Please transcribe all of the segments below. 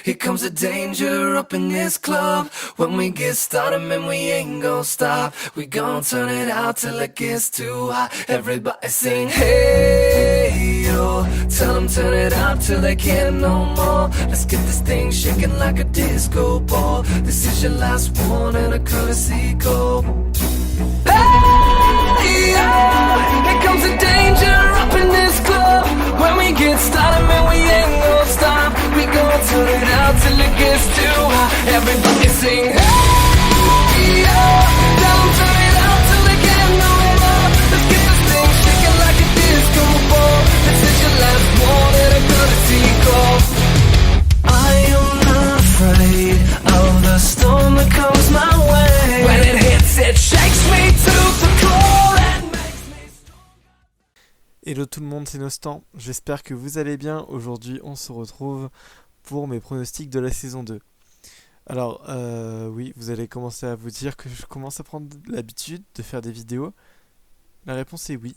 Here comes the danger up in this club. When we get started, man, we ain't gon' stop. We gon' turn it out till it gets too hot. Everybody sing, hey, yo. Tell them turn it up till they can't no more. Let's get this thing shaking like a disco ball. This is your last one and a courtesy call. Hey, yo. Here comes the danger up in this club. When we get started, man, we ain't gon' stop. We gon' turn it out till it gets too hot. Everybody sing, hey, yo. Tell them turn it out till they can't no more. Let's get this thing shaking like a disco ball. This is your last one and a courtesy call. I am not afraid of the storm that comes my way. When it hits, it shakes me to the core and makes me strong. Hello tout le monde, c'est Nostan, j'espère que vous allez bien. Aujourd'hui on se retrouve pour mes pronostics de la saison 2. Alors oui, vous allez commencer à vous dire que je commence à prendre l'habitude de faire des vidéos. La réponse est oui.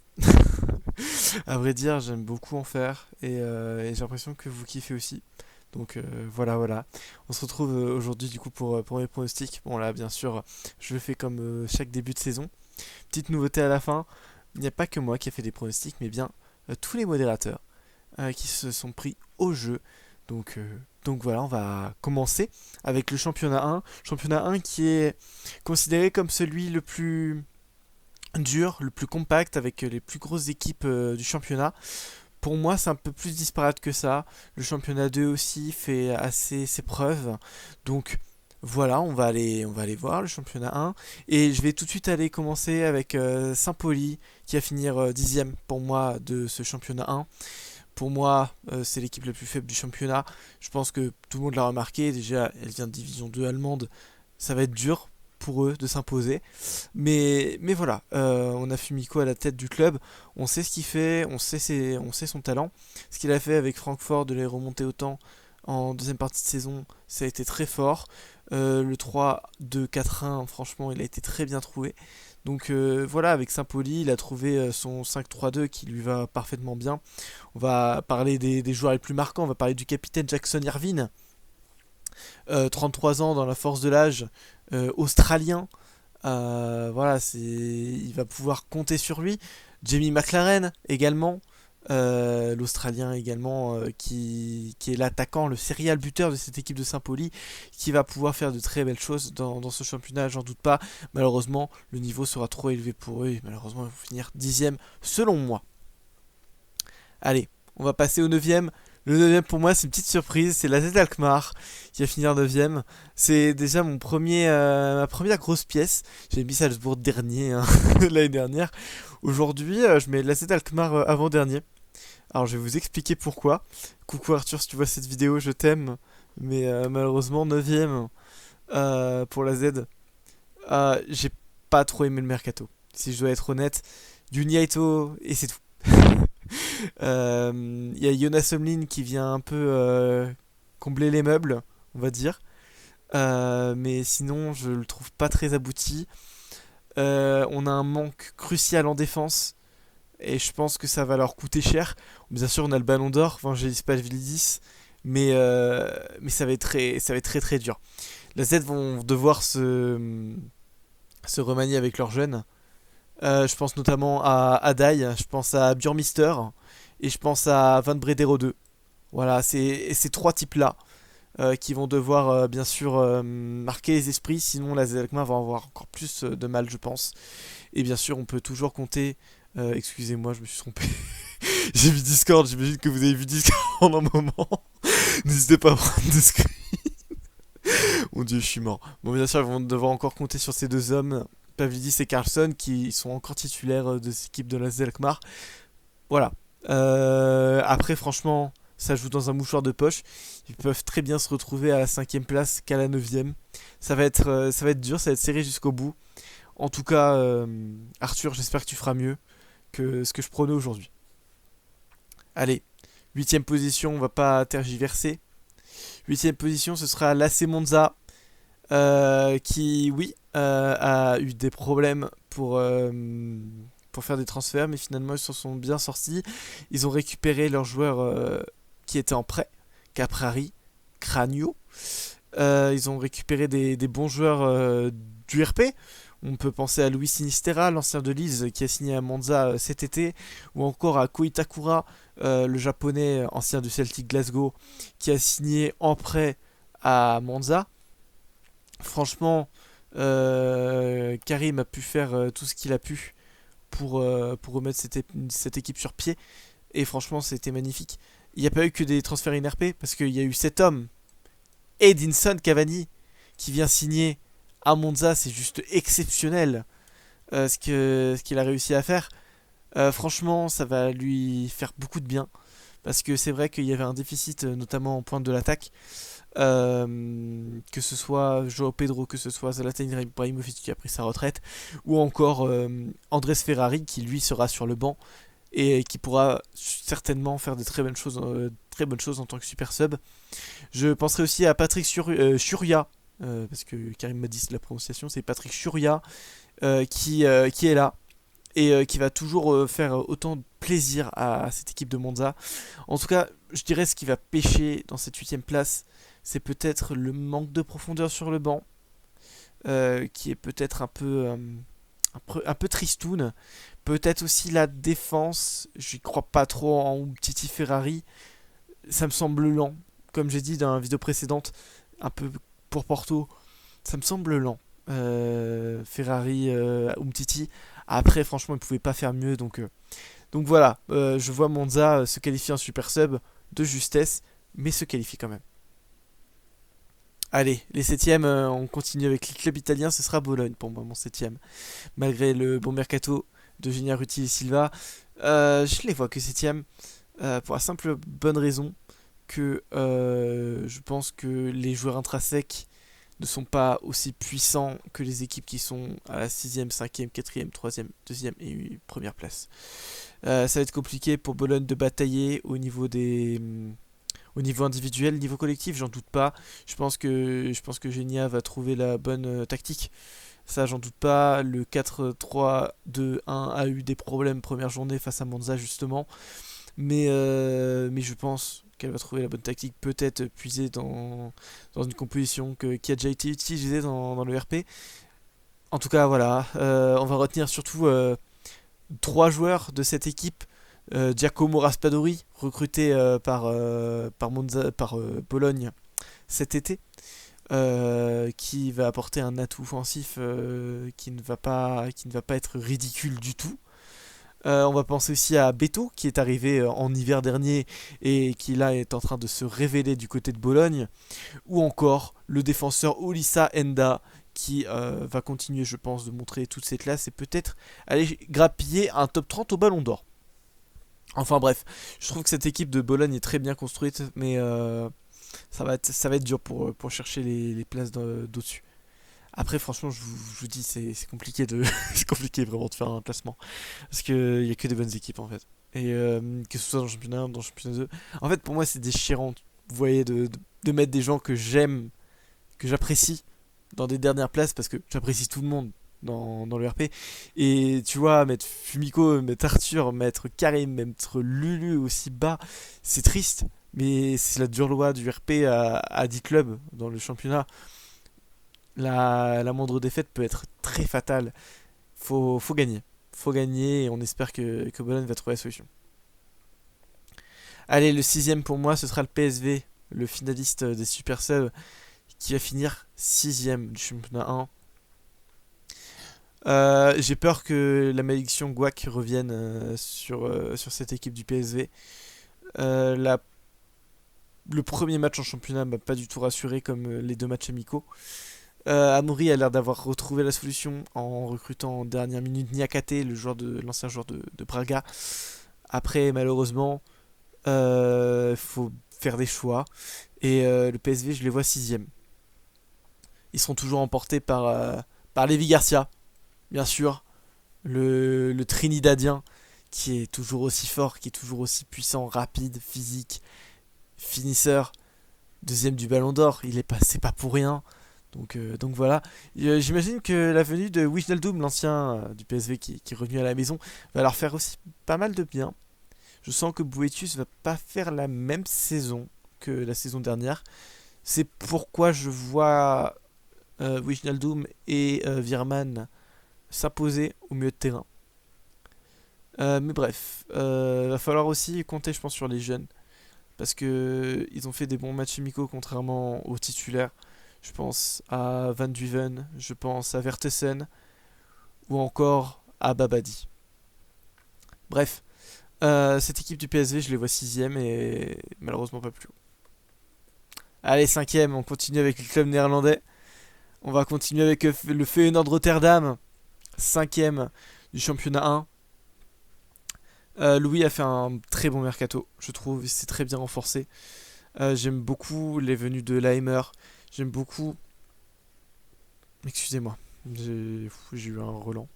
À vrai dire, j'aime beaucoup en faire et j'ai l'impression que vous kiffez aussi. Donc voilà. On se retrouve aujourd'hui du coup pour mes pronostics. Bon là bien sûr, je le fais comme chaque début de saison. Petite nouveauté à la fin. Il n'y a pas que moi qui ai fait des pronostics, mais bien tous les modérateurs qui se sont pris au jeu. Donc voilà, on va commencer avec le championnat 1. Championnat 1 qui est considéré comme celui le plus dur, le plus compact, avec les plus grosses équipes du championnat. Pour moi, c'est un peu plus disparate que ça. Le championnat 2 aussi fait assez ses preuves. Donc voilà, on va aller voir le championnat 1. Et je vais tout de suite aller commencer avec Saint-Pauli qui va finir 10ème pour moi de ce championnat 1. Pour moi, c'est l'équipe la plus faible du championnat. Je pense que tout le monde l'a remarqué. Déjà, elle vient de division 2 allemande. Ça va être dur pour eux de s'imposer. Mais voilà, on a Fumiko à la tête du club. On sait ce qu'il fait, on sait son talent. Ce qu'il a fait avec Francfort de les remonter autant en deuxième partie de saison, ça a été très fort. Le 3-2-4-1, franchement, il a été très bien trouvé. Donc voilà, avec Saint-Pauli, il a trouvé son 5-3-2 qui lui va parfaitement bien. On va parler des joueurs les plus marquants, on va parler du capitaine Jackson Irvine. 33 ans dans la force de l'âge, australien. Voilà, il va pouvoir compter sur lui. Jamie McLaren également. L'Australien également qui est l'attaquant, le serial buteur de cette équipe de Saint-Pauli, qui va pouvoir faire de très belles choses dans ce championnat, j'en doute pas. Malheureusement, le niveau sera trop élevé pour eux et malheureusement ils vont finir 10ème selon moi. Allez, on va passer au 9ème. Le 9ème pour moi c'est une petite surprise, c'est l'AZ Alkmaar qui va finir 9ème. C'est déjà ma première grosse pièce. J'ai mis Salzbourg dernier l'année dernière. Aujourd'hui je mets l'AZ Alkmaar avant-dernier. Alors je vais vous expliquer pourquoi. Coucou Arthur, si tu vois cette vidéo, je t'aime. Mais malheureusement 9ème pour la Z. J'ai pas trop aimé le mercato. Si je dois être honnête, du Niaito et c'est tout. Il y a Jonas Omlin qui vient un peu combler les meubles, on va dire. Mais sinon, je le trouve pas très abouti. On a un manque crucial en défense. Et je pense que ça va leur coûter cher. Bien sûr, on a le ballon d'or, enfin, j'ai pas Vilidis, mais ça va être très dur. La Z vont devoir se remanier avec leurs jeunes. Je pense notamment à Adai, je pense à Bjormister et je pense à Van Bredero 2. Voilà, c'est ces trois types-là qui vont devoir bien sûr marquer les esprits, sinon la Z Alkmaar va avoir encore plus de mal, je pense. Et bien sûr, on peut toujours compter. Excusez-moi, je me suis trompé. J'ai vu Discord, j'imagine que vous avez vu Discord en un moment. N'hésitez pas à prendre des screens. Mon dieu, je suis mort. Bon, bien sûr, ils vont devoir encore compter sur ces deux hommes, Pavlidis et Carlson, qui sont encore titulaires de cette équipe de la Alkmaar. Voilà. Après, franchement, ça joue dans un mouchoir de poche. Ils peuvent très bien se retrouver à la 5ème place qu'à la 9ème. Ça va être dur, ça va être serré jusqu'au bout. En tout cas, Arthur, j'espère que tu feras mieux que ce que je prônais aujourd'hui. Allez, 8ème position, on va pas tergiverser. 8ème position, ce sera l'AC Monza, qui, oui, a eu des problèmes pour faire des transferts, mais finalement ils s'en sont bien sortis. Ils ont récupéré leurs joueurs qui étaient en prêt, Caprari, Cragno. Ils ont récupéré des bons joueurs du RP. On peut penser à Luis Sinistera, l'ancien de Leeds, qui a signé à Monza cet été, ou encore à Ko Itakura, le japonais ancien du Celtic Glasgow, qui a signé en prêt à Monza. Franchement, Karim a pu faire tout ce qu'il a pu pour remettre cette équipe sur pied. Et franchement, c'était magnifique. Il n'y a pas eu que des transferts INRP, parce qu'il y a eu cet homme, Edinson Cavani, qui vient signer à Monza. C'est juste exceptionnel ce qu'il a réussi à faire. Franchement, ça va lui faire beaucoup de bien. Parce que c'est vrai qu'il y avait un déficit, notamment en pointe de l'attaque. Que ce soit Joao Pedro, que ce soit Zlatan Ibrahimovic qui a pris sa retraite, ou encore Andrés Ferrari qui lui sera sur le banc et qui pourra certainement faire de très bonnes choses en tant que super sub. Je penserai aussi à Patrick Churia, parce que Karim m'a dit la prononciation, c'est Patrick Churia qui est là et qui va toujours faire autant de plaisir à cette équipe de Monza. En tout cas, je dirais ce qui va pêcher dans cette 8ème place, c'est peut-être le manque de profondeur sur le banc, qui est peut-être un peu tristoun. Peut-être aussi la défense, j'y crois pas trop en Umtiti Ferrari, ça me semble lent. Comme j'ai dit dans la vidéo précédente, un peu pour Porto, ça me semble lent. Ferrari, Umtiti. Après, franchement, ils ne pouvaient pas faire mieux. Donc voilà, je vois Monza se qualifier en super sub de justesse, mais se qualifie quand même. Allez, les 7ème, on continue avec les clubs italiens, ce sera Bologne pour moi, mon 7ème. Malgré le bon mercato de Genia Ruti et Silva, je les vois que 7ème, pour la simple bonne raison que je pense que les joueurs intrinsèques ne sont pas aussi puissants que les équipes qui sont à la 6ème, 5ème, 4ème, 3ème, 2ème et 1ère place. Ça va être compliqué pour Bologne de batailler au niveau individuel, niveau collectif, j'en doute pas. Je pense que Genia va trouver la bonne tactique. Ça, j'en doute pas. Le 4-3-2-1 a eu des problèmes première journée face à Monza, justement. Mais je pense qu'elle va trouver la bonne tactique, peut-être puisée dans une composition qui a déjà été utilisée dans le RP. En tout cas, voilà. On va retenir surtout 3 joueurs de cette équipe. Giacomo Raspadori, recruté par Bologne cet été, qui va apporter un atout offensif qui ne va pas être ridicule du tout. On va penser aussi à Beto, qui est arrivé en hiver dernier et qui là est en train de se révéler du côté de Bologne. Ou encore le défenseur Ulissa Enda, qui va continuer, je pense, de montrer toute cette classe et peut-être aller grappiller un top 30 au Ballon d'Or. Enfin bref, je trouve que cette équipe de Bologne est très bien construite, mais ça va être dur pour chercher les places d'au-dessus. Après, franchement, je vous dis, c'est compliqué c'est compliqué vraiment de faire un classement, parce qu'il n'y a que des bonnes équipes en fait. Et que ce soit dans le championnat 1, dans le championnat 2. En fait, pour moi, c'est déchirant, vous voyez, de mettre des gens que j'aime, que j'apprécie, dans des dernières places, parce que j'apprécie tout le monde dans le RP. Et tu vois, mettre Fumiko, mettre Arthur, mettre Karim, mettre Lulu aussi bas, c'est triste. Mais c'est la dure loi du RP à 10 clubs dans le championnat. La moindre défaite peut être très fatale. Faut gagner. Faut gagner et on espère que Bologne va trouver la solution. Allez, le 6ème pour moi, ce sera le PSV, le finaliste des Super Subs, qui va finir 6ème du championnat 1. J'ai peur que la malédiction Guac revienne sur cette équipe du PSV. Le premier match en championnat m'a pas du tout rassuré comme les 2 matchs amicaux. Amori a l'air d'avoir retrouvé la solution en recrutant en dernière minute Niakate, l'ancien joueur de Braga. Après, malheureusement, faut faire des choix. Et le PSV, je les vois 6ème. Ils seront toujours emportés par Lévi Garcia, bien sûr. Le Trinidadien, qui est toujours aussi fort, qui est toujours aussi puissant, rapide, physique, finisseur. 2ème du Ballon d'Or, c'est pas pour rien. Donc voilà, j'imagine que la venue de Wijnaldum, l'ancien du PSV qui est revenu à la maison, va leur faire aussi pas mal de bien. Je sens que Boetius va pas faire la même saison que la saison dernière. C'est pourquoi je vois Wijnaldum et Veerman s'imposer au milieu de terrain. Mais bref, va falloir aussi compter, je pense, sur les jeunes. Parce que ils ont fait des bons matchs amicaux contrairement aux titulaires. Je pense à Van Duven, je pense à Vertesen ou encore à Babadi. Bref, cette équipe du PSV, je les vois sixième et malheureusement pas plus haut. Allez, cinquième, on continue avec le club néerlandais. On va continuer avec le Feyenoord Rotterdam, cinquième du championnat 1. Louis a fait un très bon mercato, je trouve, il s'est très bien renforcé. J'aime beaucoup les venues de Laimer, j'aime beaucoup... Excusez-moi, j'ai eu un relent.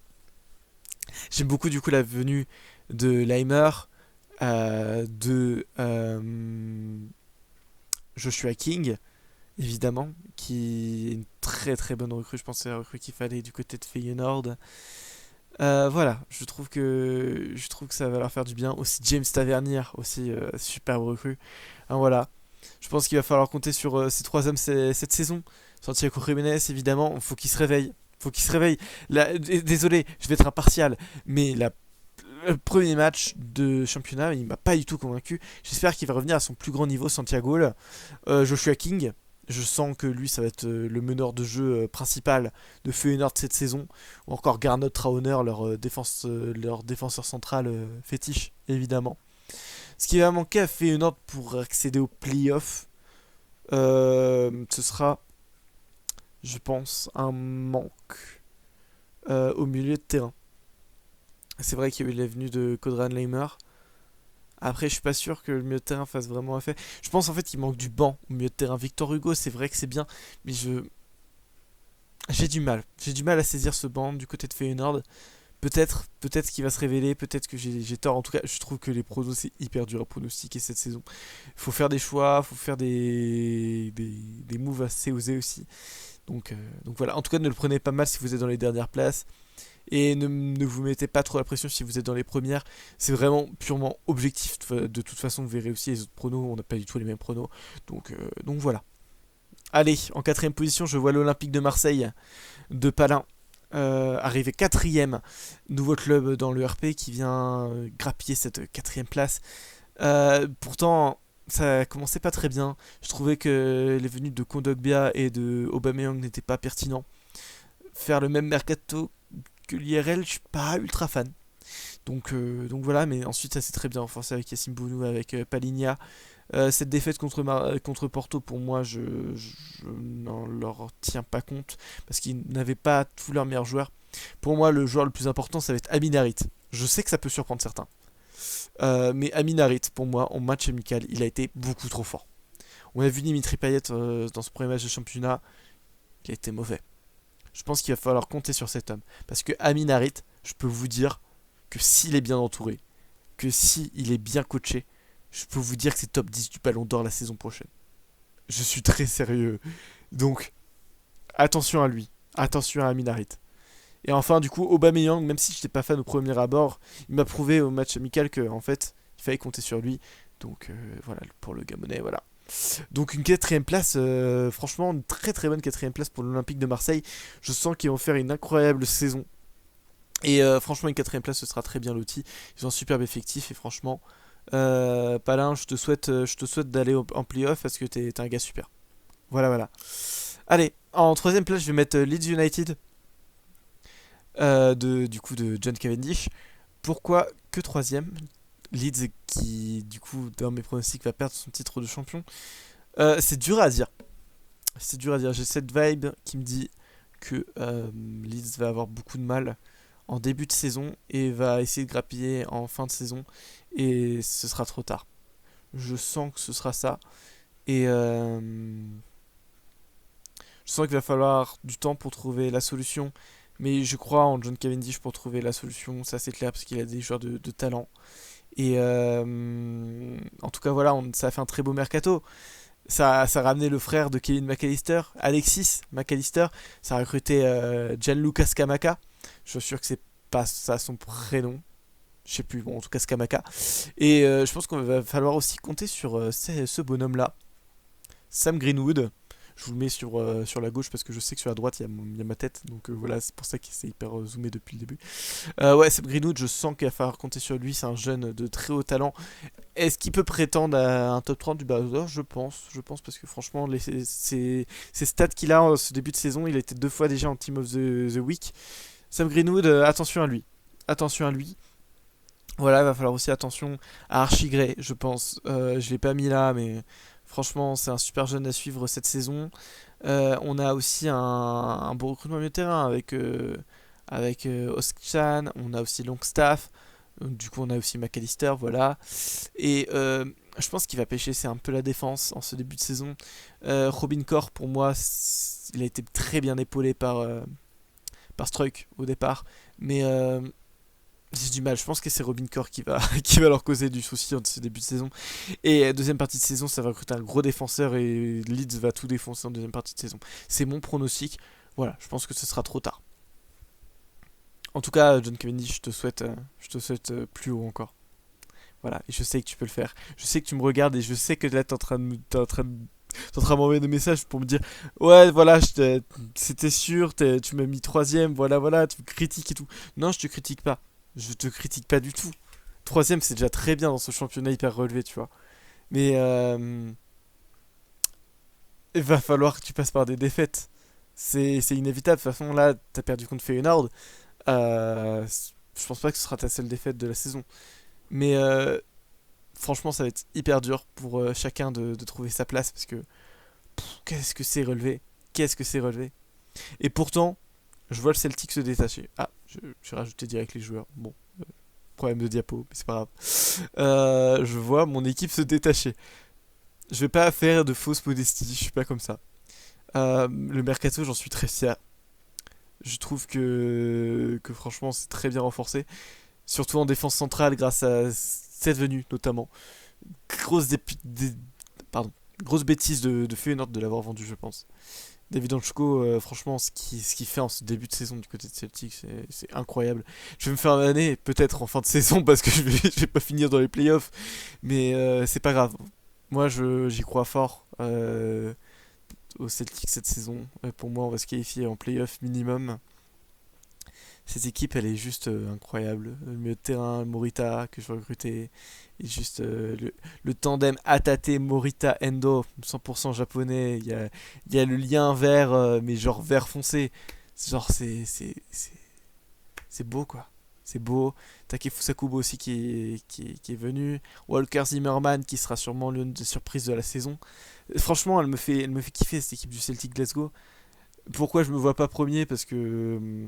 J'aime beaucoup du coup la venue de Laimer, de Joshua King, évidemment, qui est une très très bonne recrue. Je pense que c'est la recrue qu'il fallait du côté de Feyenoord. Voilà, je trouve que ça va leur faire du bien. Aussi James Tavernier, aussi superbe recrue. Hein, voilà, je pense qu'il va falloir compter sur ces trois hommes cette saison. Santiago Jiménez, évidemment, faut qu'il se réveille. Faut qu'il se réveille. Désolé, je vais être impartial, mais le premier match de championnat, il m'a pas du tout convaincu. J'espère qu'il va revenir à son plus grand niveau, Santiago. Joshua King, je sens que lui, ça va être le meneur de jeu principal de Feyenoord cette saison. Ou encore Garnot Trauner, leur défenseur central fétiche, évidemment. Ce qui va manquer à Feyenoord pour accéder aux playoffs, ce sera, je pense, un manque au milieu de terrain. C'est vrai qu'il y a eu la venue de Kodran Leimer. Après, je suis pas sûr que le milieu de terrain fasse vraiment effet. Je pense en fait qu'il manque du banc au milieu de terrain. Victor Hugo, c'est vrai que c'est bien, mais j'ai du mal. J'ai du mal à saisir ce banc du côté de Feyenoord. Peut-être qu'il va se révéler, peut-être que j'ai tort. En tout cas, je trouve que les pronos, c'est hyper dur à pronostiquer cette saison. Il faut faire des choix, il faut faire des moves assez osés aussi. Donc voilà, en tout cas, ne le prenez pas mal si vous êtes dans les dernières places. Et ne vous mettez pas trop la pression si vous êtes dans les premières. C'est vraiment purement objectif. De toute façon, vous verrez aussi les autres pronos. On n'a pas du tout les mêmes pronos. Donc voilà. Allez, en quatrième position, je vois l'Olympique de Marseille de Palin. Arrivé quatrième. Nouveau club dans le RP qui vient grappiller cette quatrième place. Pourtant, ça commençait pas très bien. Je trouvais que les venues de Kondogbia et de Aubameyang n'étaient pas pertinents. Faire le même mercato que l'IRL, je suis pas ultra fan. Donc voilà, mais ensuite ça s'est très bien renforcé avec Yacine Bounou, avec Palinha. Cette défaite contre Porto, pour moi, je n'en leur tiens pas compte parce qu'ils n'avaient pas tous leurs meilleurs joueurs. Pour moi, le joueur le plus important, ça va être Amin Harit. Je sais que ça peut surprendre certains. Mais Amin Harit, pour moi, en match amical, il a été beaucoup trop fort. On a vu Dimitri Payet dans ce premier match de championnat, il a été mauvais. Je pense qu'il va falloir compter sur cet homme. Parce que Amin Harit, je peux vous dire que s'il est bien entouré, que s'il est bien coaché, je peux vous dire que c'est top 10 du Ballon d'Or la saison prochaine. Je suis très sérieux. Donc, attention à lui. Attention à Amin Harit. Et enfin, du coup, Aubameyang, même si je n'étais pas fan au premier abord, il m'a prouvé au match amical que, en fait, il fallait compter sur lui. Donc, voilà, pour le Gabonais, voilà. Donc une quatrième place, franchement une très très bonne quatrième place pour l'Olympique de Marseille. Je sens qu'ils vont faire une incroyable saison. Et franchement une quatrième place ce sera très bien loti. Ils ont un superbe effectif et franchement, Palin, je te souhaite d'aller en playoff parce que t'es un gars super. Voilà. Allez, en troisième place je vais mettre Leeds United du coup de John Cavendish. Pourquoi que troisième? Leeds qui, du coup, dans mes pronostics, va perdre son titre de champion. C'est dur à dire. C'est dur à dire. J'ai cette vibe qui me dit que Leeds va avoir beaucoup de mal en début de saison et va essayer de grappiller en fin de saison. Et ce sera trop tard. Je sens que ce sera ça. Et je sens qu'il va falloir du temps pour trouver la solution. Mais je crois en John Cavendish pour trouver la solution. Ça, c'est clair parce qu'il a des joueurs de talent. Et en tout cas, voilà, ça a fait un très beau mercato. Ça a ramené le frère de Kevin McAllister, Alexis McAllister. Ça a recruté Gianluca Scamacca. Je suis sûr que c'est pas ça son prénom. Je sais plus, bon, en tout cas Scamacca. Et je pense qu'il va falloir aussi compter sur ce bonhomme-là, Sam Greenwood, Je vous le mets sur la gauche parce que je sais que sur la droite il y a ma tête. Donc voilà, c'est pour ça que c'est hyper zoomé depuis le début. Ouais, Seb Greenwood, je sens qu'il va falloir compter sur lui. C'est un jeune de très haut talent. Est-ce qu'il peut prétendre à un top 30 du Ballon d'Or? Je pense parce que franchement, ces stats qu'il a en ce début de saison, il a été 2 fois déjà en Team of the Week. Sam Greenwood, attention à lui. Attention à lui. Voilà, il va falloir aussi attention à Archie Gray, je pense. Je l'ai pas mis là, mais franchement, c'est un super jeune à suivre cette saison. On a aussi un beau recrutement milieu de terrain avec Oskchan, on a aussi Longstaff, du coup on a aussi McAllister, voilà. Et je pense qu'il va pêcher, c'est un peu la défense en ce début de saison. Robin Corr, pour moi, il a été très bien épaulé par Struijk au départ, mais j'ai du mal, je pense que c'est Robin Corr qui va leur causer du souci en ce début de saison. Et deuxième partie de saison, ça va recruter un gros défenseur et Leeds va tout défoncer en deuxième partie de saison. C'est mon pronostic. Voilà, je pense que ce sera trop tard. En tout cas, John Cavendish, je te souhaite plus haut encore. Voilà, et je sais que tu peux le faire. Je sais que tu me regardes et je sais que là, t'es en train de m'envoyer des messages pour me dire ouais, voilà, c'était sûr, tu m'as mis troisième, voilà, tu me critiques et tout. Non, je te critique pas. Je te critique pas du tout. Troisième, c'est déjà très bien dans ce championnat hyper relevé, tu vois. Mais il va falloir que tu passes par des défaites. C'est inévitable. De toute façon, là, t'as perdu contre Feyenoord. Euh, je pense pas que ce sera ta seule défaite de la saison. Mais franchement, ça va être hyper dur pour chacun de trouver sa place parce que qu'est-ce que c'est relevé? Qu'est-ce que c'est relevé? Et pourtant, je vois le Celtic se détacher. Ah, j'ai rajouté direct les joueurs. Bon, problème de diapo, mais c'est pas grave. Je vois mon équipe se détacher. Je vais pas faire de fausse modestie, je suis pas comme ça. Le mercato, j'en suis très fier. Je trouve que franchement, c'est très bien renforcé. Surtout en défense centrale, grâce à cette venue notamment. Grosse, pardon, grosse bêtise de Feyenoord de l'avoir vendu, je pense. David Anchko, franchement, ce qu'il fait en ce début de saison du côté de Celtic, c'est incroyable. Je vais me faire l'année, peut-être en fin de saison, parce que je vais pas finir dans les playoffs, mais c'est pas grave. Moi, j'y crois fort au Celtic cette saison. Pour moi, on va se qualifier en playoff minimum. Cette équipe, elle est juste incroyable. Le milieu de terrain, Morita, que je vais recruter. Et juste le tandem Atate, Morita, Endo, 100% japonais. Il y a le lien vert, mais genre vert foncé. Genre, c'est beau, quoi. C'est beau. Takefusa Kubo aussi qui est venu. Walker Zimmerman qui sera sûrement l'une des surprises de la saison. Franchement, elle me fait kiffer cette équipe du Celtic Glasgow. Pourquoi je me vois pas premier? Parce que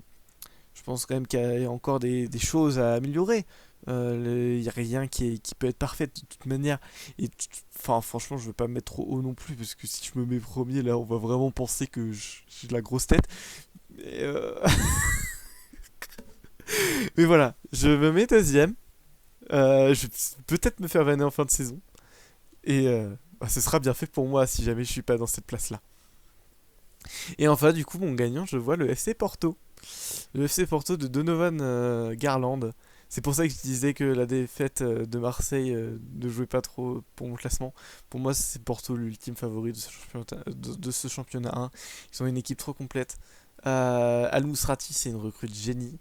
je pense quand même qu'il y a encore des choses à améliorer. Il n'y a rien qui peut être parfait de toute manière. Et enfin, franchement, je veux pas me mettre trop haut non plus, parce que si je me mets premier, là, on va vraiment penser que j'ai de la grosse tête. Mais, mais voilà, je me mets deuxième. Je vais peut-être me faire vanner en fin de saison. Et bah, ce sera bien fait pour moi si jamais je suis pas dans cette place-là. Et enfin, du coup, mon gagnant, je vois le FC Porto. Le FC Porto de Donovan Garland. C'est pour ça que je disais que la défaite de Marseille ne jouait pas trop pour mon classement. Pour moi, c'est Porto l'ultime favori de ce championnat 1. Ils ont une équipe trop complète. Al Mousrati, c'est une recrue de génie.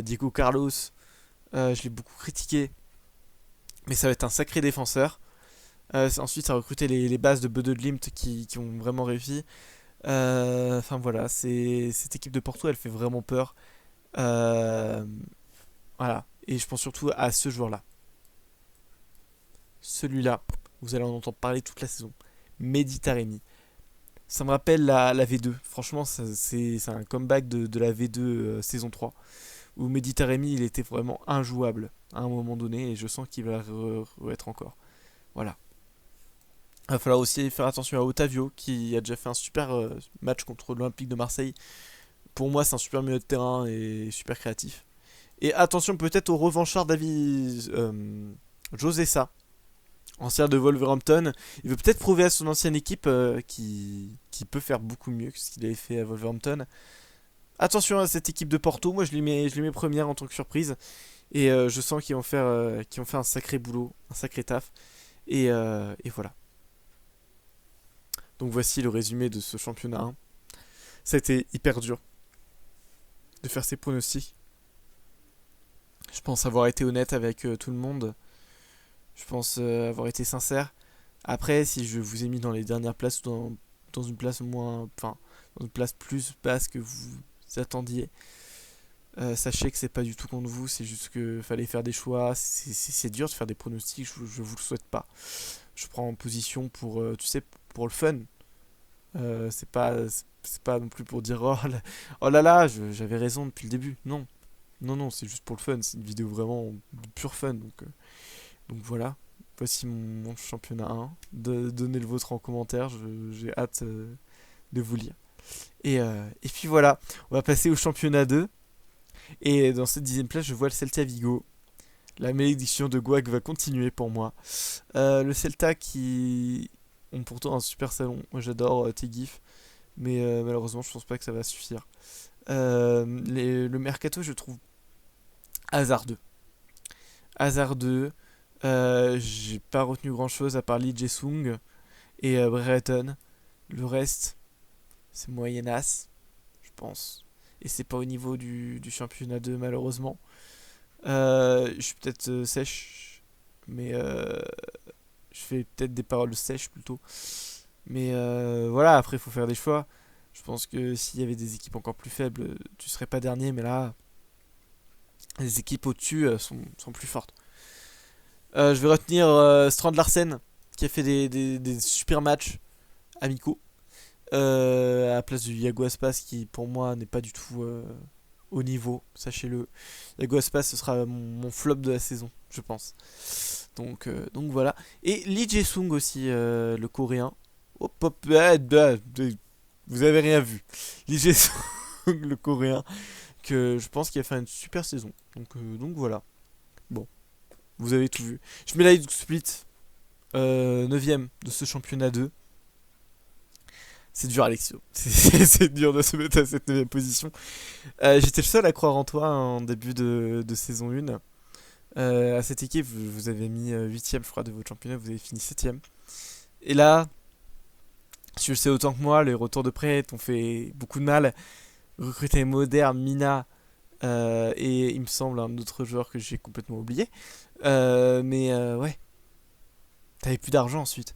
Diego Carlos, je l'ai beaucoup critiqué, mais ça va être un sacré défenseur. Ensuite, ça a recruté les bases de Bode Glimt qui ont vraiment réussi. Enfin voilà, cette équipe de Porto, elle fait vraiment peur. Euh, voilà, et je pense surtout à ce joueur-là. Celui-là, vous allez en entendre parler toute la saison. Mehdi Taremi. Ça me rappelle la V2. Franchement, c'est un comeback de la V2 saison 3. Où Mehdi Taremi, il était vraiment injouable à un moment donné. Et je sens qu'il va être encore. Voilà. Il va falloir aussi faire attention à Otavio, qui a déjà fait un super match contre l'Olympique de Marseille. Pour moi, c'est un super milieu de terrain et super créatif. Et attention peut-être au revanchard David José Sa, ancien de Wolverhampton. Il veut peut-être prouver à son ancienne équipe qui peut faire beaucoup mieux que ce qu'il avait fait à Wolverhampton. Attention à cette équipe de Porto, moi je les mets première en tant que surprise. Et je sens qu'ils vont faire un sacré boulot, un sacré taf. Et voilà. Donc voici le résumé de ce championnat 1. Ça a été hyper dur de faire ces pronostics. Je pense avoir été honnête avec tout le monde. Je pense avoir été sincère. Après, si je vous ai mis dans les dernières places ou dans une place moins, enfin, dans une place plus basse que vous attendiez, sachez que c'est pas du tout contre vous, c'est juste que fallait faire des choix. C'est dur de faire des pronostics, je vous le souhaite pas. Je prends en position pour, tu sais, pour le fun. C'est pas non plus pour dire oh là là, j'avais raison depuis le début. Non, non, non, c'est juste pour le fun. C'est une vidéo vraiment de pur fun. Donc voilà. Voici mon championnat 1. Donnez le vôtre en commentaire. J'ai hâte de vous lire. Et puis voilà, on va passer au championnat 2. Et dans cette 10e place, je vois le Celta Vigo. La malédiction de Gouac va continuer pour moi. Le Celta qui ont pourtant un super salon. Moi j'adore Tegif. Mais malheureusement, je pense pas que ça va suffire. Le mercato, je trouve hasardeux. Hasardeux. J'ai pas retenu grand chose à part Lee Jae-sung et Brereton. Le reste, c'est moyennasse, je pense. Et c'est pas au niveau du championnat 2, malheureusement. Je suis peut-être sèche, mais je fais peut-être des paroles sèches plutôt. Mais voilà, après, il faut faire des choix. Je pense que s'il y avait des équipes encore plus faibles, tu serais pas dernier, mais là, les équipes au-dessus sont plus fortes. Je vais retenir Strand Larsen, qui a fait des super matchs amicaux, à la place du Yago Aspas, qui pour moi n'est pas du tout au niveau, sachez-le. Yago Aspas, ce sera mon flop de la saison, je pense. Donc voilà. Et Lee Jae-sung aussi, le coréen. Hop, hop, vous avez rien vu. Lee Jae-sung, le coréen, que je pense qu'il a fait une super saison. Donc voilà. Bon, vous avez tout vu. Je mets la Split 9ème de ce championnat 2. C'est dur, Alexio. C'est dur de se mettre à cette 9ème position. J'étais le seul à croire en toi en début de saison 1. À cette équipe, vous avez mis 8ème, je crois, de votre championnat. Vous avez fini 7ème. Et là, tu le sais autant que moi, les retours de prêt t'ont fait beaucoup de mal. Recruter Moderne, Mina et il me semble un autre joueur que j'ai complètement oublié. Mais ouais, t'avais plus d'argent ensuite.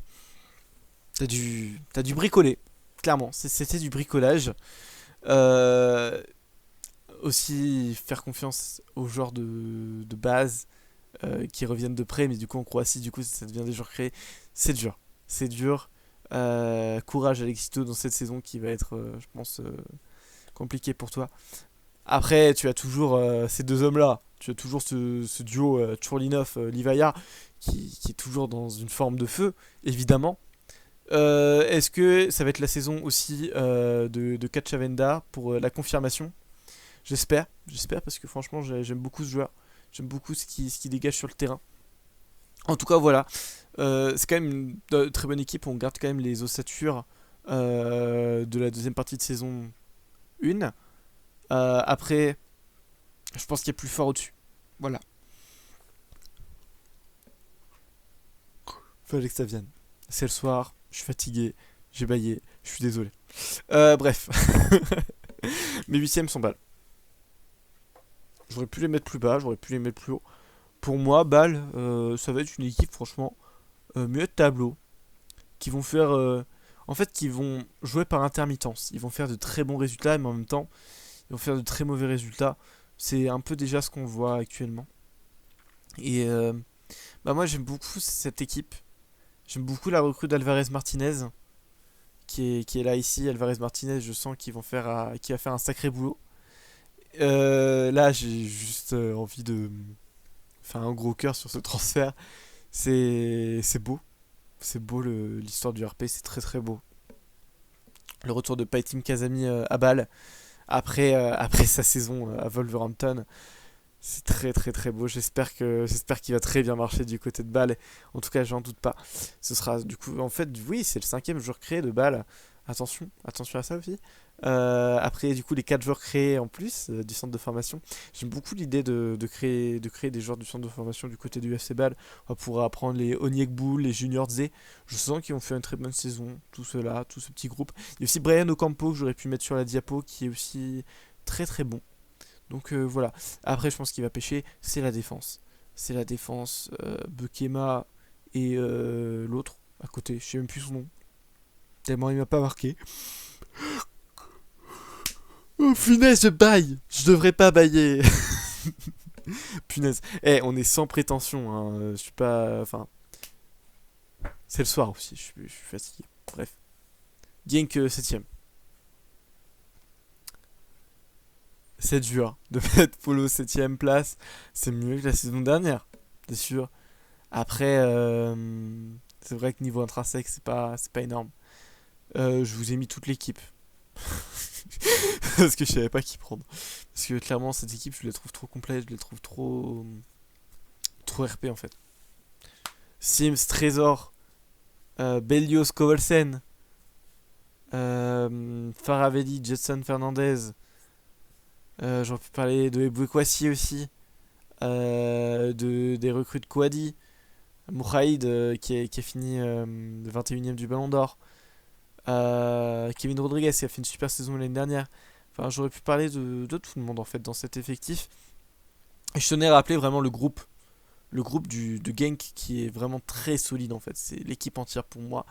T'as dû bricoler, clairement. C'était du bricolage. Euh, Aussi faire confiance aux joueurs de base qui reviennent de près, mais du coup en Croatie, du coup ça devient des joueurs créés. C'est dur. C'est dur. Courage Alexito dans cette saison qui va être, je pense, compliqué pour toi. Après, tu as toujours ces deux hommes-là. Tu as toujours ce duo Tchurlinov-Livaya qui est toujours dans une forme de feu, évidemment. Est-ce que ça va être la saison aussi de Cachavenda pour la confirmation? J'espère parce que franchement j'aime beaucoup ce joueur. J'aime beaucoup ce qui dégage sur le terrain. En tout cas, voilà. C'est quand même une très bonne équipe. On garde quand même les ossatures de la deuxième partie de saison 1. Après, je pense qu'il y a plus fort au-dessus. Voilà. Fallait que ça vienne. C'est le soir, je suis fatigué, j'ai baillé, je suis désolé. Bref. Mes huitièmes sont Bâle. J'aurais pu les mettre plus bas, j'aurais pu les mettre plus haut. Pour moi, Bâle, ça va être une équipe, franchement, mieux de tableau. Qui vont faire. En fait, qui vont jouer par intermittence. Ils vont faire de très bons résultats, mais en même temps, ils vont faire de très mauvais résultats. C'est un peu déjà ce qu'on voit actuellement. Et bah moi, j'aime beaucoup cette équipe. J'aime beaucoup la recrue d'Alvarez Martinez. Qui est là ici. Alvarez Martinez, je sens qu'il va faire un sacré boulot. Là, j'ai juste envie de faire un gros cœur sur ce transfert. C'est beau. C'est beau l'histoire du RP, c'est très très beau. Le retour de Paitim Kazami à Bâle après sa saison à Wolverhampton. C'est très très très beau. J'espère qu'il va très bien marcher du côté de Bâle. En tout cas, j'en doute pas. Ce sera du coup, en fait, oui, c'est le 5e joueur créé de Bâle. Attention à ça aussi. Après, du coup, les 4 joueurs créés en plus du centre de formation. J'aime beaucoup l'idée de créer des joueurs du centre de formation du côté du FC Bâle. On pourra apprendre les Onyekbu, les Junior Z. Je sens qu'ils vont faire une très bonne saison, tout cela, tout ce petit groupe. Il y a aussi Brian Ocampo que j'aurais pu mettre sur la diapo, qui est aussi très très bon. Donc voilà. Après, je pense qu'il va pêcher, c'est la défense. C'est la défense. Bekema et l'autre à côté, je sais même plus son nom. Tellement il m'a pas marqué. Oh punaise, je baille. Je devrais pas bailler. Punaise. On est sans prétention. Hein. Je suis pas. Enfin. C'est le soir aussi. Je suis fatigué. Bref. Genk 7ème. C'est dur de mettre Polo 7ème place. C'est mieux que la saison dernière. C'est sûr. Après, c'est vrai que niveau intrinsèque, c'est pas énorme. Je vous ai mis toute l'équipe. Parce que je savais pas qui prendre. Parce que clairement, cette équipe, je la trouve trop complète, je la trouve trop RP en fait. Sims, Trésor, Bellios, Kovolsen, Faravelli, Jetson Fernandez. J'aurais pu parler de Ebouekwasi aussi. Des recrues de Kouadi. Mouraïd qui a fini 21ème du Ballon d'Or. Kevin Rodriguez qui a fait une super saison l'année dernière. Enfin, j'aurais pu parler de tout le monde en fait dans cet effectif. Et je tenais à rappeler vraiment le groupe de Genk qui est vraiment très solide en fait. C'est l'équipe entière pour moi.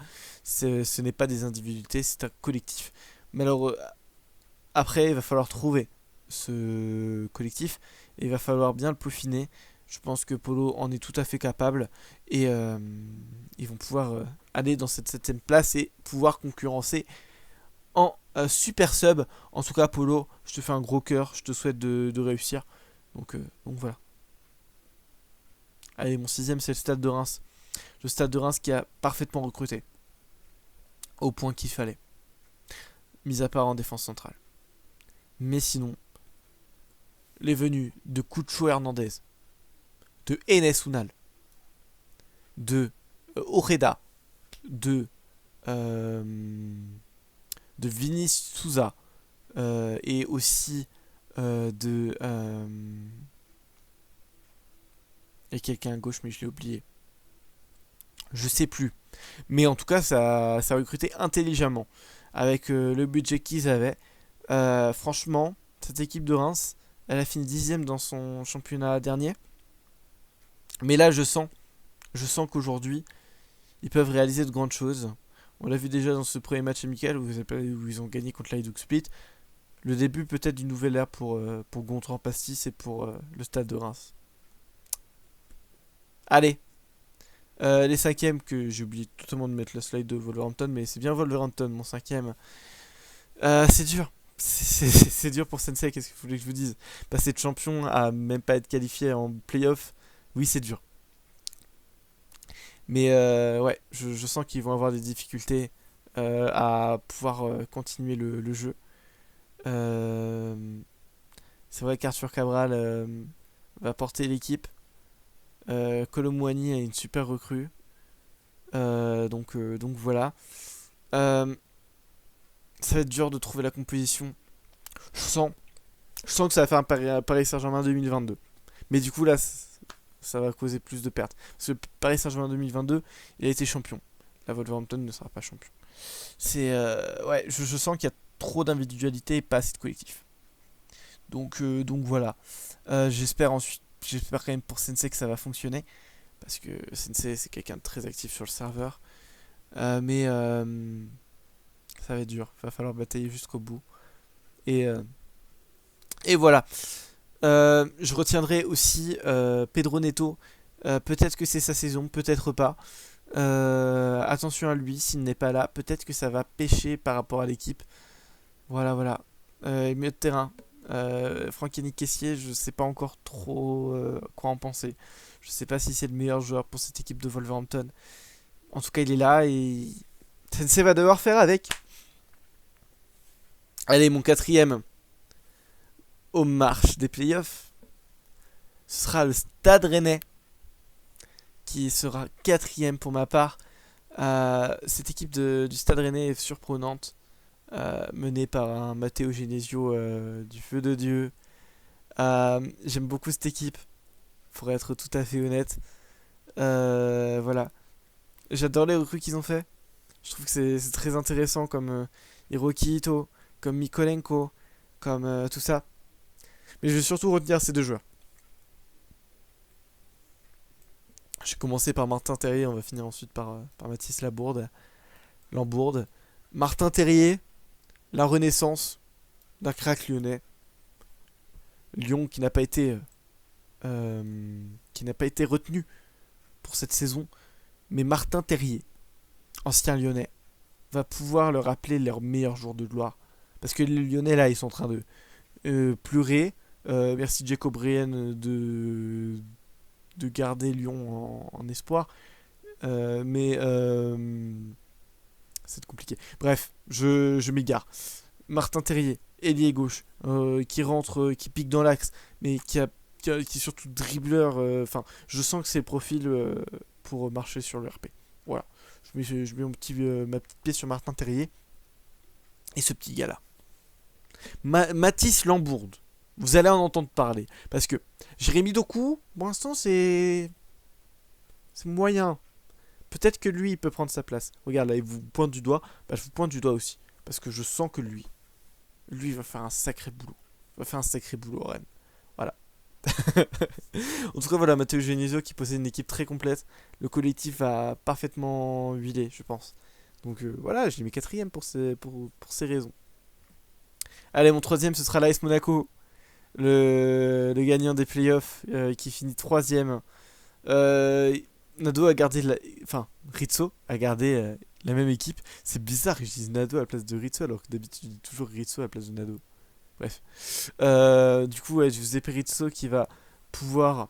Ce n'est pas des individualités, c'est un collectif. Mais alors, après, il va falloir trouver ce collectif et il va falloir bien le peaufiner. Je pense que Polo en est tout à fait capable et ils vont pouvoir aller dans cette 7ème place et pouvoir concurrencer en super sub. En tout cas, Polo, je te fais un gros cœur, je te souhaite de réussir. Donc voilà. Allez, mon 6ème, c'est le Stade de Reims. Le Stade de Reims qui a parfaitement recruté. Au point qu'il fallait. Mis à part en défense centrale. Mais sinon, les venues de Cucho Hernandez, de Enes Unal, de Ojeda, de Vinicius Souza et aussi de et quelqu'un à gauche mais je l'ai oublié. Je sais plus. Mais en tout cas ça a recruté intelligemment avec le budget qu'ils avaient. Franchement, cette équipe de Reims, elle a fini 10ème dans son championnat dernier. Mais là je sens qu'aujourd'hui ils peuvent réaliser de grandes choses. On l'a vu déjà dans ce premier match amical où ils ont gagné contre l'Hajduk Split. Le début peut-être d'une nouvelle ère pour Gontran Pastis et pour le Stade de Reims. Allez, les 5e que j'ai oublié totalement de mettre la slide de Wolverhampton, mais c'est bien Wolverhampton mon 5e. C'est dur. C'est dur pour Sensei, qu'est-ce qu'il voulait que je vous dise. Passer de champion à même pas être qualifié en playoff, oui c'est dur. Mais ouais, je sens qu'ils vont avoir des difficultés à pouvoir continuer le jeu. C'est vrai qu'Arthur Cabral va porter l'équipe. Colomwani a une super recrue. Donc voilà. Ça va être dur de trouver la composition. Je sens que ça va faire un Paris Saint-Germain 2022. Mais du coup là, ça va causer plus de pertes. Parce que Paris Saint-Germain 2022, il a été champion. La Wolverhampton ne sera pas champion. C'est ouais, je sens qu'il y a trop d'individualité et pas assez de collectif. Donc voilà. J'espère quand même pour Sensei que ça va fonctionner. Parce que Sensei c'est quelqu'un de très actif sur le serveur. Mais ça va être dur. Il va falloir batailler jusqu'au bout. Et voilà. Je retiendrai aussi Pedro Neto. Peut-être que c'est sa saison, peut-être pas. Attention à lui, s'il n'est pas là. Peut-être que ça va pêcher par rapport à l'équipe. Voilà. Milieu de terrain. Franck-Yannick Kessié, je sais pas encore trop quoi en penser. Je sais pas si c'est le meilleur joueur pour cette équipe de Wolverhampton. En tout cas, il est là et Sensei va devoir faire avec. Allez, mon 4e. Aux marches des playoffs, ce sera le Stade Rennais qui sera 4e pour ma part. Cette équipe du Stade Rennais est surprenante. mené par un Matteo Genesio du feu de Dieu. J'aime beaucoup cette équipe, pour être tout à fait honnête. Voilà. J'adore les recrues qu'ils ont fait. Je trouve que c'est très intéressant comme Hiroki Ito, comme Mikolenko, comme tout ça. Mais je vais surtout retenir ces deux joueurs. Je vais commencer par Martin Terrier, on va finir ensuite par Mathis Lambourde. Martin Terrier, la renaissance d'un crack lyonnais. Lyon qui n'a pas été retenu pour cette saison. Mais Martin Terrier, ancien lyonnais, va pouvoir leur rappeler leurs meilleurs jours de gloire. Parce que les lyonnais là, ils sont en train de pleurer. Merci Jacob Brien de garder Lyon en espoir. Mais c'est compliqué. Bref, je m'égare. Martin Terrier, ailier gauche, qui rentre, qui pique dans l'axe, mais qui est surtout dribbleur. Enfin, je sens que c'est le profil pour marcher sur le RP. Voilà. Je mets ma petite pièce sur Martin Terrier. Et ce petit gars-là. Mathis Lambourde. Vous allez en entendre parler. Parce que Jérémy Doku, pour l'instant, c'est moyen. Peut-être que lui, il peut prendre sa place. Regarde, là, il vous pointe du doigt. Bah, je vous pointe du doigt aussi. Parce que je sens que lui, il va faire un sacré boulot. Il va faire un sacré boulot, Rennes. Voilà. En tout cas, voilà, Matteo Genesio qui possède une équipe très complète. Le collectif a parfaitement huilé, je pense. Donc voilà, je l'ai mis quatrième pour ces raisons. Allez, mon troisième, ce sera l'AS Monaco. Le gagnant des playoffs qui finit troisième. Nado a gardé enfin, Rizzo a gardé la même équipe. C'est bizarre que je dise Nado à la place de Rizzo alors que d'habitude je dis toujours Rizzo à la place de Nado. Bref. Du coup, ouais, Giuseppe Rizzo qui va pouvoir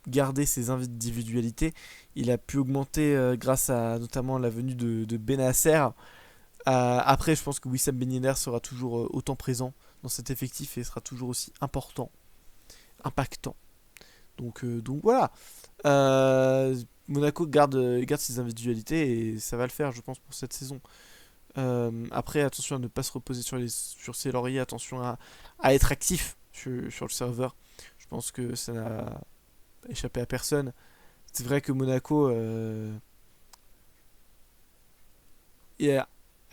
garder ses individualités. Il a pu augmenter grâce à notamment la venue de Benasser. Après, je pense que Wissam Ben Yedder sera toujours autant présent dans cet effectif et sera toujours aussi important, impactant. Donc voilà. Monaco garde ses individualités et ça va le faire, je pense, pour cette saison. Après, attention à ne pas se reposer sur ses lauriers, attention à être actif sur le serveur. Je pense que ça n'a échappé à personne. C'est vrai que Monaco a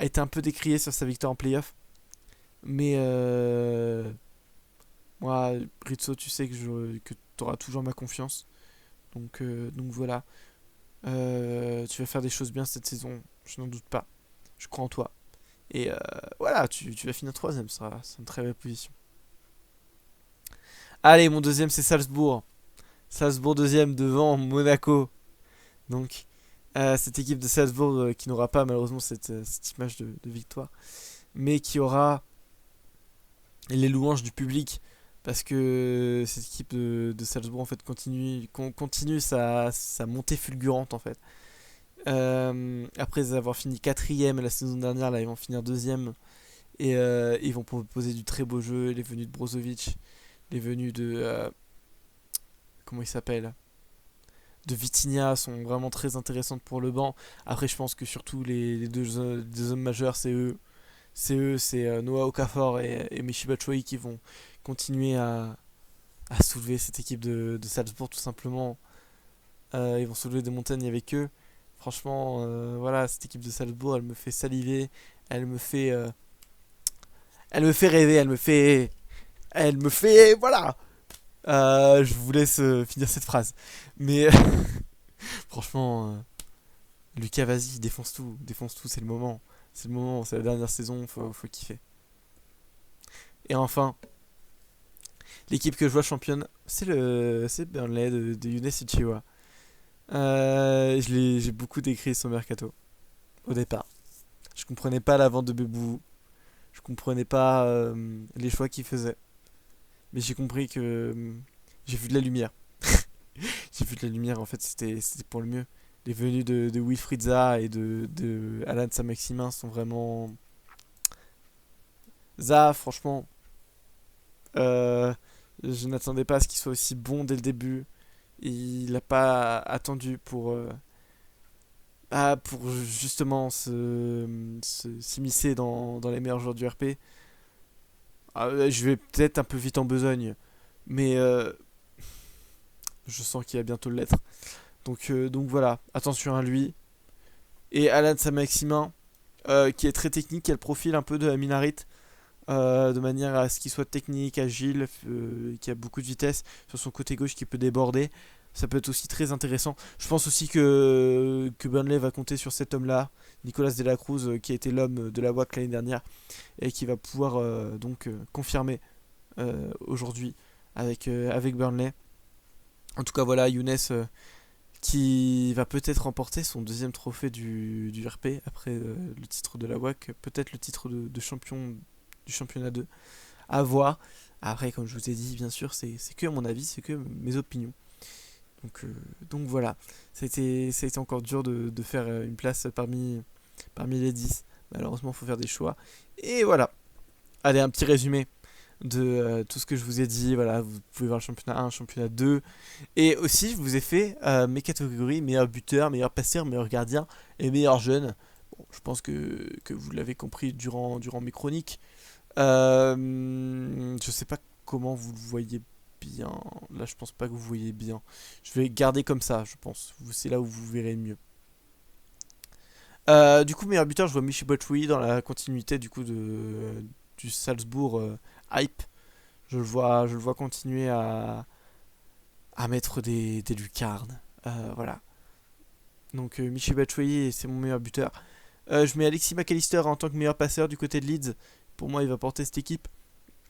été un peu décrié sur sa victoire en playoff. Mais moi, Rizzo, tu sais que tu auras toujours ma confiance. Donc voilà. Tu vas faire des choses bien cette saison, je n'en doute pas. Je crois en toi. Et voilà, tu vas finir troisième, c'est une très belle position. Allez, mon deuxième, c'est Salzbourg. Salzbourg deuxième devant Monaco. Donc, cette équipe de Salzbourg qui n'aura pas malheureusement cette image de victoire, mais qui aura les louanges du public. Parce que cette équipe de Salzbourg en fait continue sa montée fulgurante en fait. Après avoir fini quatrième la saison dernière, là ils vont finir deuxième et ils vont proposer du très beau jeu. Les venues de Brozovic, les venues de comment il s'appelle, de Vitinha sont vraiment très intéressantes pour le banc. Après je pense que surtout les deux hommes majeurs c'est Noah Okafor et Michy Batshuayi qui vont continuer à soulever cette équipe de Salzbourg tout simplement. Ils vont soulever des montagnes avec eux. Franchement, voilà, cette équipe de Salzbourg, elle me fait saliver, elle me fait rêver, voilà. Je vous laisse finir cette phrase. Mais franchement, Lucas, vas-y, défonce tout, c'est le moment. C'est la dernière saison, faut kiffer. Et enfin, l'équipe que je vois championne, c'est Burnley de Younes Ichiwa. J'ai beaucoup décrit son mercato au départ. Je comprenais pas la vente de Bebou. Je comprenais pas les choix qu'il faisait. Mais j'ai compris que j'ai vu de la lumière. J'ai vu de la lumière, en fait, c'était pour le mieux. Les venues de Wilfried Zaha et de Alan Saint-Maximin sont vraiment... Zaha, franchement, je n'attendais pas à ce qu'il soit aussi bon dès le début. Il n'a pas attendu pour pour justement s'immiscer dans les meilleurs joueurs du RP. Je vais peut-être un peu vite en besogne, mais je sens qu'il va bientôt l'être. Donc voilà, attention à lui. Et Alan Saint-Maximin, qui est très technique, qui a le profil un peu de la Minarit, de manière à ce qu'il soit technique, agile, qui a beaucoup de vitesse sur son côté gauche qui peut déborder. Ça peut être aussi très intéressant. Je pense aussi que Burnley va compter sur cet homme-là, Nicolas De La Cruz, qui a été l'homme de la WAC l'année dernière, et qui va pouvoir confirmer aujourd'hui avec Burnley. En tout cas, voilà, Younes qui va peut-être remporter son deuxième trophée du RP après le titre de la WAC, peut-être le titre de champion du championnat 2. À voir. Après, comme je vous ai dit, bien sûr, c'est que mon avis, c'est que mes opinions. Donc voilà, ça a été encore dur de faire une place parmi les 10. Malheureusement, il faut faire des choix. Et voilà. Allez, un petit résumé de tout ce que je vous ai dit. Voilà, vous pouvez voir le championnat 1, le championnat 2. Et aussi, je vous ai fait mes catégories meilleur buteur, meilleur passeur, meilleur gardien et meilleur jeune. Bon, je pense que vous l'avez compris durant mes chroniques. Je sais pas comment vous le voyez bien. Là, je pense pas que vous voyez bien. Je vais garder comme ça, je pense. C'est là où vous verrez mieux. Du coup, meilleur buteur, je vois Michy Batshuayi dans la continuité du coup du Salzbourg hype. Je le vois continuer à mettre des lucarnes. Voilà. Donc Michy Batshuayi, c'est mon meilleur buteur. Je mets Alexis McAllister en tant que meilleur passeur du côté de Leeds. Pour moi, il va porter cette équipe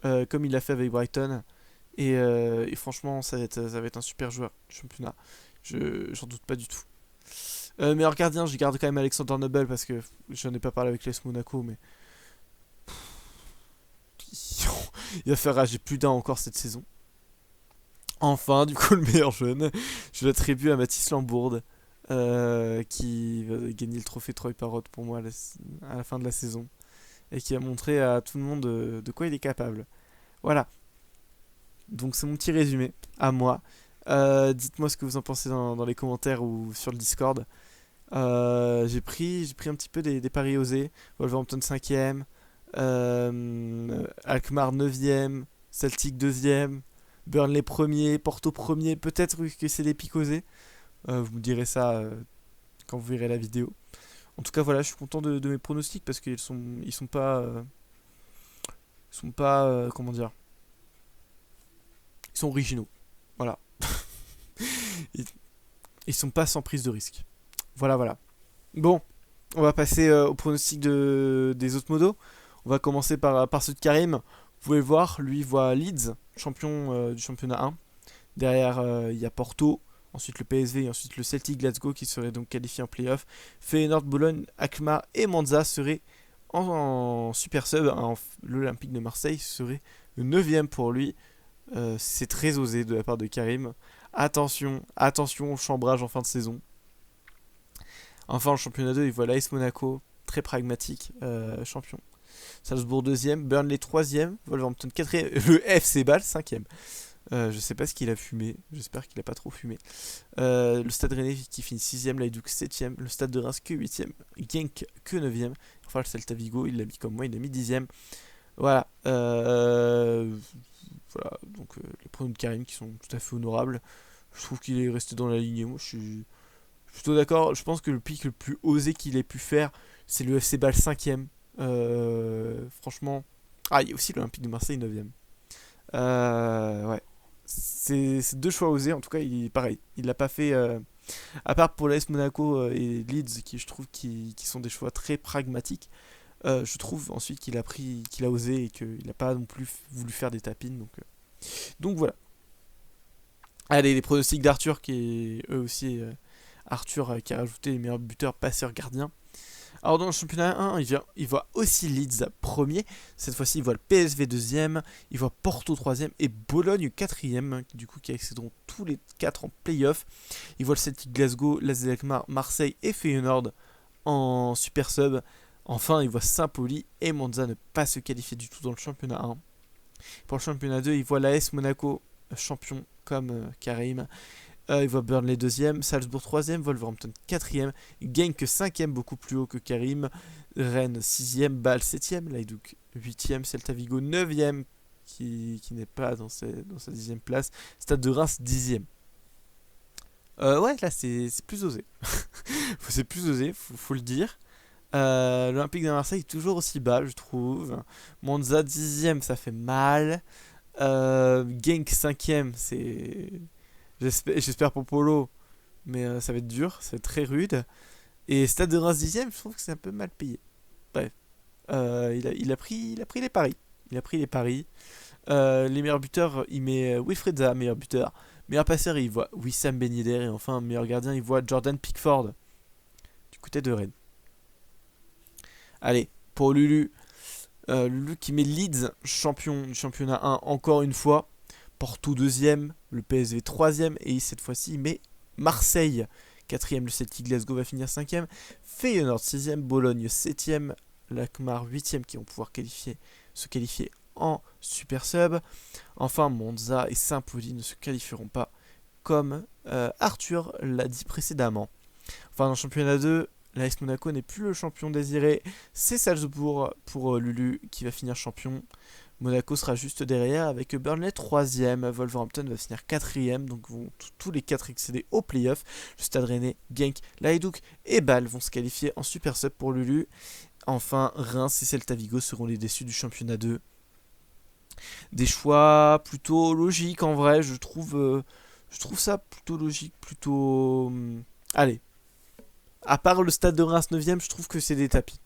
comme il l'a fait avec Brighton. Et franchement, ça va être un super joueur du championnat. J'en doute pas du tout. Meilleur gardien, je garde quand même Alexander Nobel parce que j'en ai pas parlé avec l'AS Monaco, mais il va faire rager plus d'un encore cette saison. Enfin, du coup, le meilleur jeune, je l'attribue à Mathis Lambourde, qui va gagner le trophée Troy Parrott pour moi à la fin de la saison, et qui a montré à tout le monde de quoi il est capable. Voilà, donc c'est mon petit résumé à moi. Dites-moi ce que vous en pensez dans les commentaires ou sur le Discord. J'ai pris un petit peu des paris osés. Wolverhampton 5ème, Alkmaar 9ème, Celtic 2ème, Burnley 1er, Porto 1er. Peut-être que c'est des pics osés. Vous me direz ça quand vous verrez la vidéo. En tout cas, voilà, je suis content de mes pronostics parce qu'ils sont pas, comment dire, ils sont originaux. Voilà. ils, ils sont pas sans prise de risque. Voilà. Bon, on va passer au pronostic des autres modos. On va commencer par ceux de Karim. Vous pouvez le voir, lui voit Leeds, champion du championnat 1. Derrière, il y a Porto, ensuite le PSV et ensuite le Celtic Glasgow qui serait donc qualifié en playoff. Feyenoord, Bologne, Alkmaar et Monza seraient en super sub. L'Olympique de Marseille serait le 9ème pour lui. C'est très osé de la part de Karim. Attention au chambrage en fin de saison. Enfin, en championnat 2, il voit l'AS Monaco, très pragmatique, champion. Salzbourg 2ème, Burnley 3ème, Wolverhampton 4ème, le FC Bâle 5ème. Je sais pas ce qu'il a fumé, j'espère qu'il a pas trop fumé. Le Stade Rennais qui finit 6ème, l'Hajduk 7ème, le Stade de Reims que 8ème, Genk que 9ème. Enfin, le Celta Vigo, il l'a mis comme moi, il l'a mis 10ème. Voilà. Voilà, donc les pronos de Karim qui sont tout à fait honorables. Je trouve qu'il est resté dans la lignée. Moi, je suis plutôt d'accord. Je pense que le pic le plus osé qu'il ait pu faire, c'est le FC Bâle 5ème. Franchement. Ah, il y a aussi l'Olympique de Marseille 9ème. Ouais. C'est deux choix osés. En tout cas, pareil. Il l'a pas fait. À part pour l'AS Monaco et Leeds, qui je trouve qui sont des choix très pragmatiques. Je trouve ensuite qu'il a osé et qu'il n'a pas non plus voulu faire des tapines. Donc voilà. Allez, les pronostics d'Arthur, qui est eux aussi Arthur qui a rajouté les meilleurs buteurs, passeurs, gardiens. Alors dans le championnat 1, il voit aussi Leeds premier. Cette fois-ci, il voit le PSV deuxième, il voit Porto troisième et Bologne quatrième, du coup qui accéderont tous les 4 en play-off. Il voit le Celtic Glasgow, l'AZ Alkmaar, Marseille et Feyenoord en super sub. Enfin, il voit Saint-Pauli et Monza ne pas se qualifier du tout dans le championnat 1. Pour le championnat 2, il voit l'AS Monaco champion comme Karim. Il voit Burnley 2ème, Salzbourg 3ème, Wolverhampton 4ème, Genk 5ème, beaucoup plus haut que Karim, Rennes 6ème, Bâle 7ème, Hajduk 8ème, Celta Vigo 9ème, qui n'est pas dans sa 10ème place, Stade de Reims 10ème. Ouais, là c'est plus osé. C'est plus osé, faut le dire. L'Olympique de Marseille est toujours aussi bas, je trouve. Monza 10ème, ça fait mal. Genk 5ème, c'est. J'espère pour Polo, mais ça va être dur, ça va être très rude. Et Stade de Reims 10ème, je trouve que c'est un peu mal payé. Bref, il a pris les paris. Il a pris les paris. Les meilleurs buteurs, il met Wilfried Zaha, meilleur buteur. Meilleur passeur, il voit Wissam Ben Yedder. Et enfin, meilleur gardien, il voit Jordan Pickford, du côté de Rennes. Allez, pour Lulu. Lulu qui met Leeds, champion du championnat 1, encore une fois. Porto 2ème, le PSV 3ème. Et cette fois-ci, il met Marseille 4ème. Le Celtic Glasgow va finir 5ème. Feyenoord 6ème. Bologne 7ème. L'Alkmaar 8ème qui vont pouvoir se qualifier en Super Sub. Enfin, Monza et Saint-Pauli ne se qualifieront pas, comme Arthur l'a dit précédemment. Enfin, dans le championnat 2, l'AS Monaco n'est plus le champion désiré. C'est Salzbourg pour Lulu qui va finir champion. Monaco sera juste derrière avec Burnley 3ème. Wolverhampton va finir 4ème. Donc vont tous les 4 accéder au play-off. Le Stade Rennais, Genk, Hajduk et Bâle vont se qualifier en Super Sub pour Lulu. Enfin, Reims et Celta Vigo seront les déçus du championnat 2. Des choix plutôt logiques en vrai, je trouve ça plutôt logique, plutôt... Allez, à part le Stade de Reims 9ème, je trouve que c'est des tapis.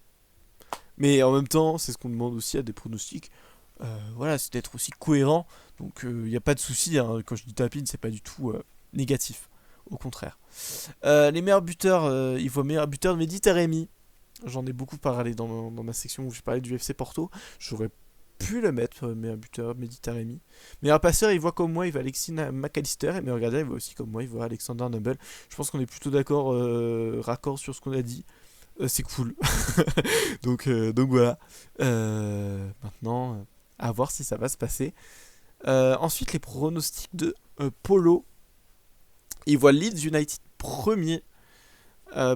Mais en même temps, c'est ce qu'on demande aussi à des pronostics. Voilà, c'est d'être aussi cohérent. Donc il n'y a pas de souci, hein. Quand je dis tapis, c'est pas du tout négatif. Au contraire. Les meilleurs buteurs, il voit meilleur buteur de Mehdi Taremi. J'en ai beaucoup parlé dans ma section où je parlais du FC Porto. J'aurais pu le mettre, meilleur buteur, Mehdi Taremi. Meilleur passeur, il voit comme moi, il voit Alexis McAllister. Et meilleur gardien, il voit aussi comme moi, il voit Alexander Nubel. Je pense qu'on est plutôt raccord sur ce qu'on a dit. C'est cool. donc voilà. Maintenant, à voir si ça va se passer. Ensuite, les pronostics de Polo. Il voit Leeds United premier.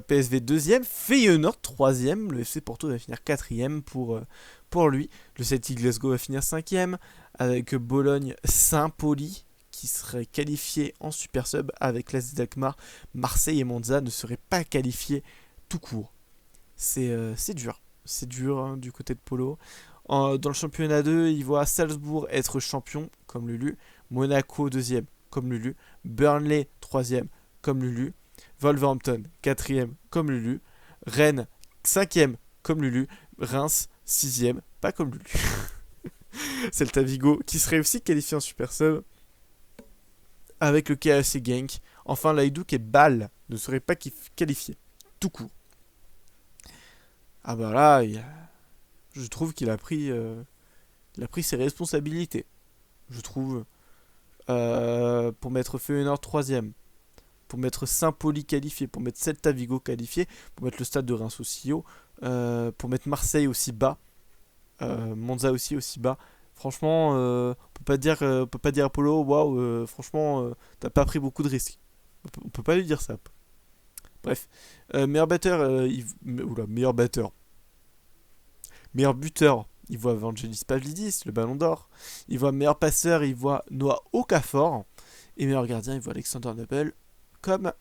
PSV 2ème, Feyenoord 3ème, le FC Porto va finir 4ème pour lui. Le Celtic Glasgow va finir 5ème, avec Bologne Saint-Pauli qui serait qualifié en Super Sub avec l'AS d'Alkmaar. Marseille et Monza ne seraient pas qualifiés tout court. C'est dur, hein, du côté de Polo. Dans le championnat 2, il voit Salzbourg être champion, comme Lulu, Monaco 2ème, comme Lulu, Burnley 3ème, comme Lulu, Wolverhampton 4ème comme Lulu, Rennes 5ème comme Lulu, Reims 6ème, pas comme Lulu. Celta Vigo qui serait aussi qualifié en Super Sub avec le KAC Genk. Enfin, l'Hajduk et Bâle ne seraient pas qualifiés tout court. Ah bah là, je trouve qu'il a pris ses responsabilités. Je trouve pour mettre Feyenoord 3ème, pour mettre Saint-Pauli qualifié, pour mettre Celta Vigo qualifié, pour mettre le Stade de Reims aussi haut, pour mettre Marseille aussi bas, Monza aussi bas. Franchement, on peut pas dire à Polo, waouh, franchement, t'as pas pris beaucoup de risques. On peut pas lui dire ça. Bref, meilleur batteur, meilleur batteur. Meilleur buteur, il voit Vangelis Pavlidis, le Ballon d'Or. Il voit meilleur passeur, il voit Noah Okafor. Et meilleur gardien, il voit Alexander Nubel, comme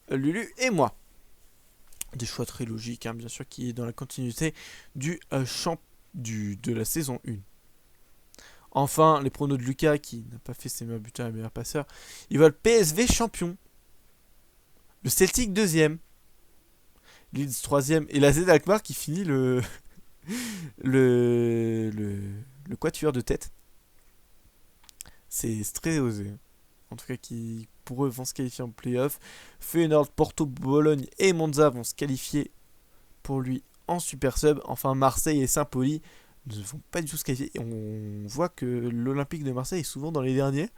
Lulu et moi. Des choix très logiques, hein, bien sûr, qui est dans la continuité de la saison 1. Enfin, les pronos de Lucas, qui n'a pas fait ses meilleurs buteurs et meilleurs passeurs, il voit le PSV champion, le Celtic 2ème, Leeds 3ème, et la Z Alkmaar qui finit le quatuor de tête. C'est très osé. En tout cas, qui pour eux vont se qualifier en play-off. Feyenoord, Porto, Bologne et Monza vont se qualifier pour lui en Super Sub. Enfin, Marseille et Saint-Pauli ne vont pas du tout se qualifier. Et on voit que l'Olympique de Marseille est souvent dans les derniers.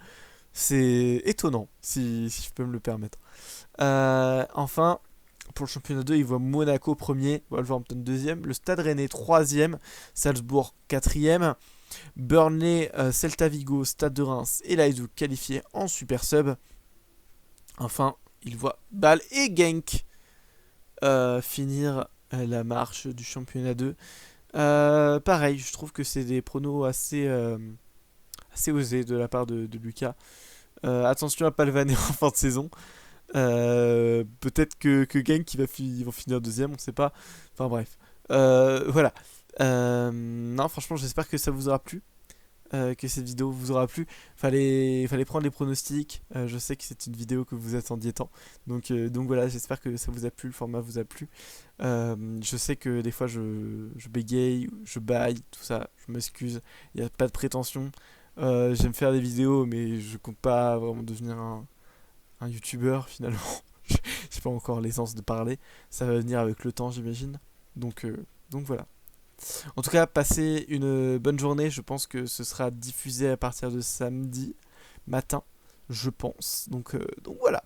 C'est étonnant, si je peux me le permettre. Enfin, pour le championnat 2, il voit Monaco premier, Wolverhampton 2ème, le Stade Rennais 3ème, Salzbourg 4ème, Burnley, Celta Vigo, Stade de Reims et l'Hajduk qualifiés en Super Sub. Enfin, il voit Bâle et Genk finir la marche du championnat 2. Pareil, je trouve que c'est des pronos assez osés de la part de Lucas. Attention à pas le vanner en fin de saison. Peut-être que Genk ils vont finir deuxième, on sait pas. Enfin bref. Voilà. Non, franchement, j'espère que ça vous aura plu. Que cette vidéo vous aura plu. Fallait prendre les pronostics. Je sais que c'est une vidéo que vous attendiez tant. Donc voilà, j'espère que ça vous a plu, le format vous a plu. Je sais que des fois je bégaye, je baille, tout ça. Je m'excuse. Il n'y a pas de prétention. J'aime faire des vidéos, mais je compte pas vraiment devenir un youtubeur finalement. J'ai pas encore l'essence de parler. Ça va venir avec le temps, j'imagine. Donc voilà. En tout cas, passez une bonne journée. Je pense que ce sera diffusé à partir de samedi matin, je pense. Donc voilà.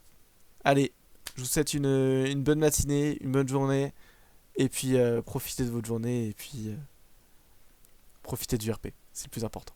Allez, je vous souhaite une bonne matinée, une bonne journée. Et puis profitez de votre journée. Et puis profitez du RP. C'est le plus important.